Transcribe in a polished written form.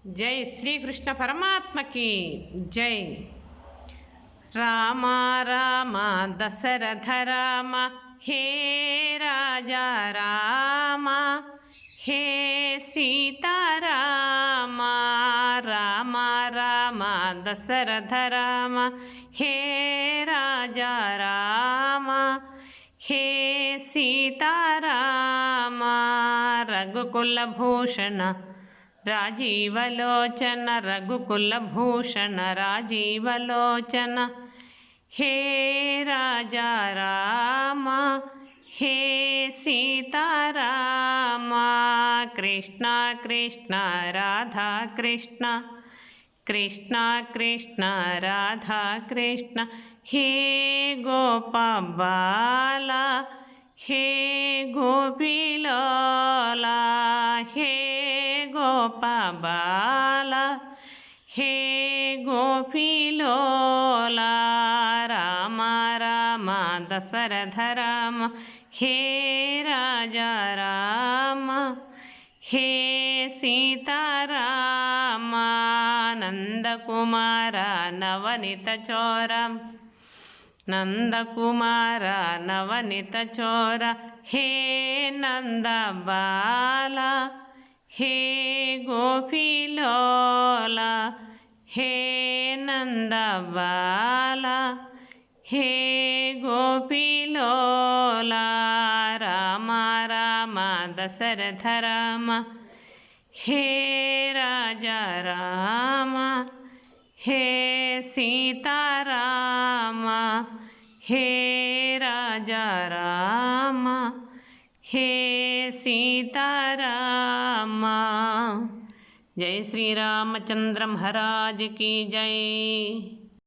जय श्री कृष्ण परमात्मा की जय। राम राम दशरथ राम हे राजा राम, हे सीता राम। राम राम दशरथ राम हे राजा राम, हे सीता राम। रघुकुल भूषण राजीवलोचन, रघुकुल भूषण राजीवलोचन, हे राजा राम, हे सीता राम। कृष्ण कृष्ण राधा कृष्ण, कृष्ण कृष्ण राधा कृष्ण, हे गोपबाला, हे गोपीलोला, हे गोपबाला, हे गोपीलोला। राम राम दशरथ राम हे राजा राम, हे सीता राम। नंदकुमार नवनीत चोर, नंदकुमार नवनीत चोर, हे नंदबाला, हे गोपीलोला, हे नंदबाला, हे गोपीलोला। राम राम दशरथ राम हे राजा राम, हे सीता राम, हे राजा राम, हे सीता राम। जय श्री रामचंद्र महाराज की जय।